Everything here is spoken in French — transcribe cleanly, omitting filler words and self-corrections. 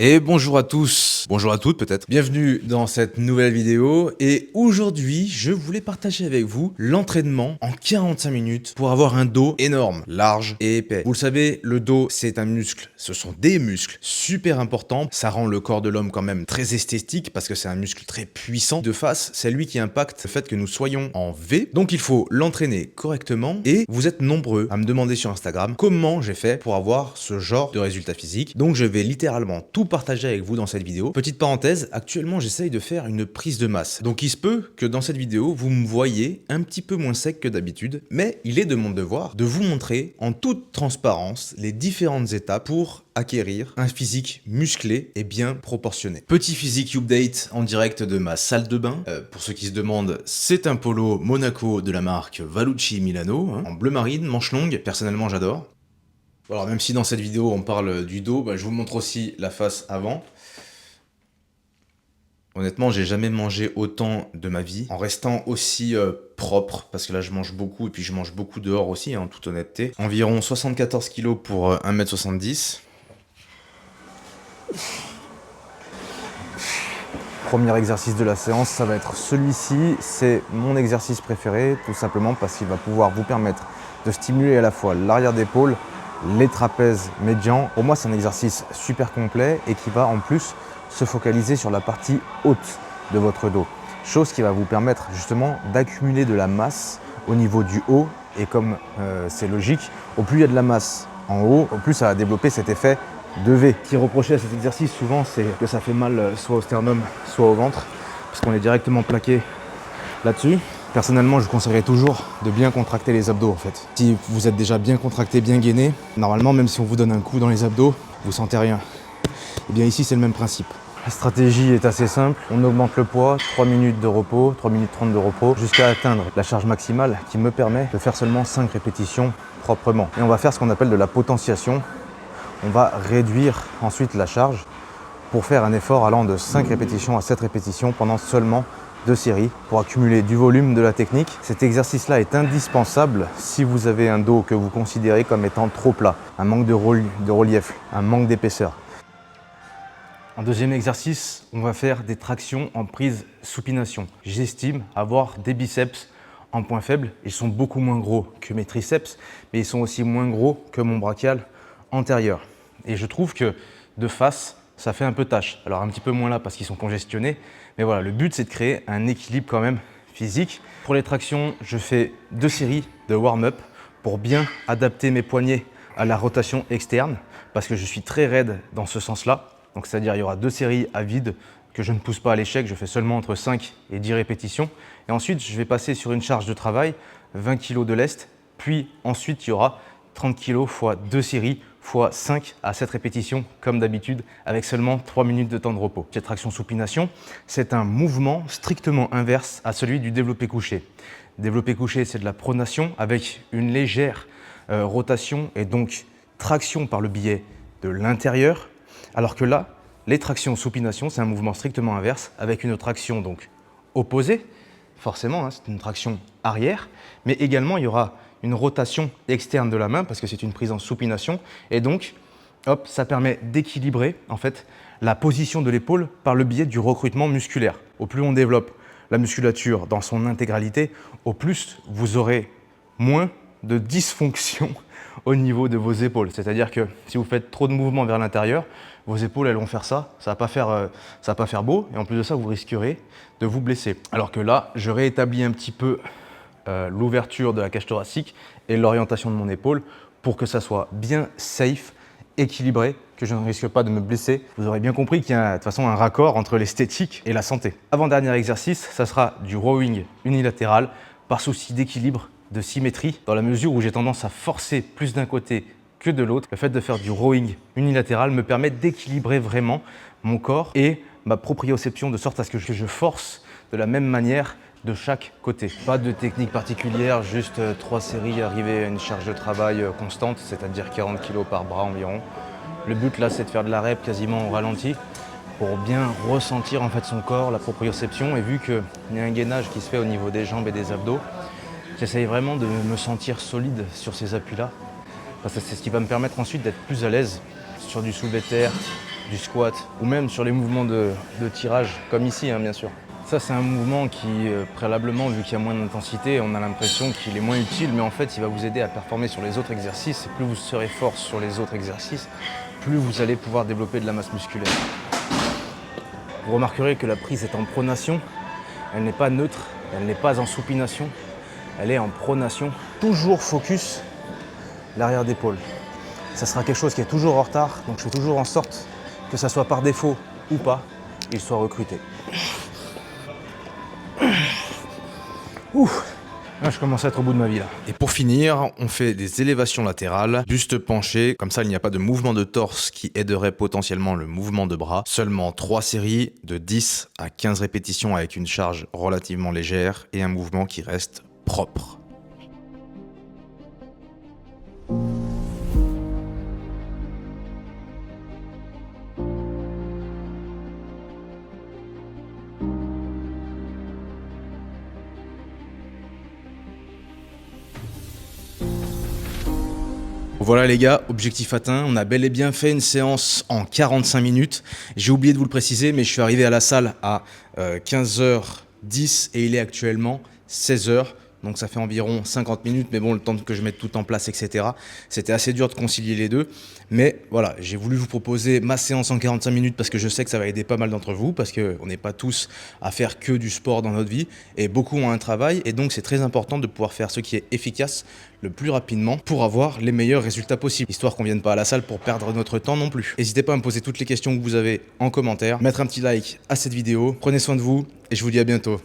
Et bonjour à tous, bonjour à toutes peut-être. Bienvenue dans cette nouvelle vidéo et aujourd'hui je voulais partager avec vous l'entraînement en 45 minutes pour avoir un dos énorme, large et épais. Vous le savez, le dos c'est un muscle, ce sont des muscles super importants. Ça rend le corps de l'homme quand même très esthétique parce que c'est un muscle très puissant. De face, c'est lui qui impacte le fait que nous soyons en V. Donc il faut l'entraîner correctement et vous êtes nombreux à me demander sur Instagram comment j'ai fait pour avoir ce genre de résultat physique. Donc je vais littéralement tout partager avec vous dans cette vidéo. Petite parenthèse, actuellement j'essaye de faire une prise de masse. Donc il se peut que dans cette vidéo, vous me voyez un petit peu moins sec que d'habitude, mais il est de mon devoir de vous montrer en toute transparence les différentes étapes pour acquérir un physique musclé et bien proportionné. Petit physique update en direct de ma salle de bain. Pour ceux qui se demandent, c'est un polo Monaco de la marque Valucci Milano, en bleu marine, manche longue. Personnellement j'adore. Alors même si dans cette vidéo on parle du dos, je vous montre aussi la face avant. Honnêtement, j'ai jamais mangé autant de ma vie en restant aussi propre, parce que là je mange beaucoup et puis je mange beaucoup dehors aussi, en toute honnêteté. Environ 74 kg pour 1m70. Premier exercice de la séance, ça va être celui-ci. C'est mon exercice préféré, tout simplement parce qu'il va pouvoir vous permettre de stimuler à la fois l'arrière d'épaule, les trapèzes médians. Pour moi, c'est un exercice super complet et qui va en plus se focaliser sur la partie haute de votre dos. Chose qui va vous permettre justement d'accumuler de la masse au niveau du haut. Et comme c'est logique, au plus il y a de la masse en haut, au plus ça va développer cet effet de V. Ce qui est reproché à cet exercice souvent, c'est que ça fait mal soit au sternum, soit au ventre, parce qu'on est directement plaqué là-dessus. Personnellement, je vous conseillerais toujours de bien contracter les abdos en fait. Si vous êtes déjà bien contracté, bien gainé, normalement, même si on vous donne un coup dans les abdos, vous sentez rien. Et bien ici, c'est le même principe. La stratégie est assez simple. On augmente le poids, 3 minutes de repos, 3 minutes 30 de repos, jusqu'à atteindre la charge maximale qui me permet de faire seulement 5 répétitions proprement. Et on va faire ce qu'on appelle de la potentiation. On va réduire ensuite la charge pour faire un effort allant de 5 répétitions à 7 répétitions pendant seulement 2 séries pour accumuler du volume, de la technique. Cet exercice-là est indispensable si vous avez un dos que vous considérez comme étant trop plat, un manque de relief, un manque d'épaisseur. En deuxième exercice, on va faire des tractions en prise supination. J'estime avoir des biceps en point faible. Ils sont beaucoup moins gros que mes triceps, mais ils sont aussi moins gros que mon brachial antérieur. Et je trouve que de face, ça fait un peu tâche. Alors un petit peu moins là parce qu'ils sont congestionnés, mais voilà, le but c'est de créer un équilibre quand même physique. Pour les tractions, je fais 2 séries de warm-up pour bien adapter mes poignets à la rotation externe parce que je suis très raide dans ce sens-là. Donc c'est-à-dire il y aura 2 séries à vide que je ne pousse pas à l'échec, je fais seulement entre 5 et 10 répétitions. Et ensuite, je vais passer sur une charge de travail, 20 kg de lest, puis ensuite il y aura 30 kg fois 2 séries fois 5 à 7 répétitions comme d'habitude avec seulement 3 minutes de temps de repos. Cette traction supination, c'est un mouvement strictement inverse à celui du développé couché. Développé couché, c'est de la pronation avec une légère rotation et donc traction par le biais de l'intérieur, alors que là, les tractions supination, c'est un mouvement strictement inverse avec une traction donc opposée, forcément, c'est une traction arrière, mais également il y aura une rotation externe de la main parce que c'est une prise en supination et donc hop, ça permet d'équilibrer en fait la position de l'épaule par le biais du recrutement musculaire. Au plus on développe la musculature dans son intégralité, au plus vous aurez moins de dysfonction au niveau de vos épaules. C'est-à-dire que si vous faites trop de mouvements vers l'intérieur, vos épaules elles vont faire ça, ça va pas faire beau et en plus de ça vous risquerez de vous blesser. Alors que là, je réétablis un petit peu l'ouverture de la cage thoracique et l'orientation de mon épaule pour que ça soit bien safe, équilibré, que je ne risque pas de me blesser. Vous aurez bien compris qu'il y a de toute façon un raccord entre l'esthétique et la santé. Avant-dernier exercice, ça sera du rowing unilatéral par souci d'équilibre, de symétrie, dans la mesure où j'ai tendance à forcer plus d'un côté que de l'autre. Le fait de faire du rowing unilatéral me permet d'équilibrer vraiment mon corps et ma proprioception de sorte à ce que je force de la même manière de chaque côté. Pas de technique particulière, juste 3 séries, arriver à une charge de travail constante, c'est-à-dire 40 kg par bras environ. Le but là, c'est de faire de la rep quasiment au ralenti pour bien ressentir en fait son corps, la proprioception. Et vu qu'il y a un gainage qui se fait au niveau des jambes et des abdos, j'essaye vraiment de me sentir solide sur ces appuis-là. Parce que c'est ce qui va me permettre ensuite d'être plus à l'aise sur du soulevé de terre, du squat ou même sur les mouvements de tirage, comme ici bien sûr. Ça c'est un mouvement qui préalablement, vu qu'il y a moins d'intensité, on a l'impression qu'il est moins utile, mais en fait il va vous aider à performer sur les autres exercices. Et plus vous serez fort sur les autres exercices, plus vous allez pouvoir développer de la masse musculaire. Vous remarquerez que la prise est en pronation, elle n'est pas neutre, elle n'est pas en supination, elle est en pronation. Toujours focus l'arrière d'épaule. Ça sera quelque chose qui est toujours en retard, donc je fais toujours en sorte que ça soit par défaut ou pas, il soit recruté. Ouf, là, je commence à être au bout de ma vie là. Et pour finir, on fait des élévations latérales, buste penché, comme ça il n'y a pas de mouvement de torse qui aiderait potentiellement le mouvement de bras. Seulement 3 séries de 10 à 15 répétitions avec une charge relativement légère et un mouvement qui reste propre. Voilà les gars, objectif atteint, on a bel et bien fait une séance en 45 minutes. J'ai oublié de vous le préciser, mais je suis arrivé à la salle à 15h10 et il est actuellement 16h. Donc ça fait environ 50 minutes, mais bon, le temps que je mette tout en place, etc. C'était assez dur de concilier les deux. Mais voilà, j'ai voulu vous proposer ma séance en 45 minutes parce que je sais que ça va aider pas mal d'entre vous, parce qu'on n'est pas tous à faire que du sport dans notre vie, et beaucoup ont un travail, et donc c'est très important de pouvoir faire ce qui est efficace le plus rapidement pour avoir les meilleurs résultats possibles, histoire qu'on vienne pas à la salle pour perdre notre temps non plus. N'hésitez pas à me poser toutes les questions que vous avez en commentaire, mettre un petit like à cette vidéo, prenez soin de vous, et je vous dis à bientôt.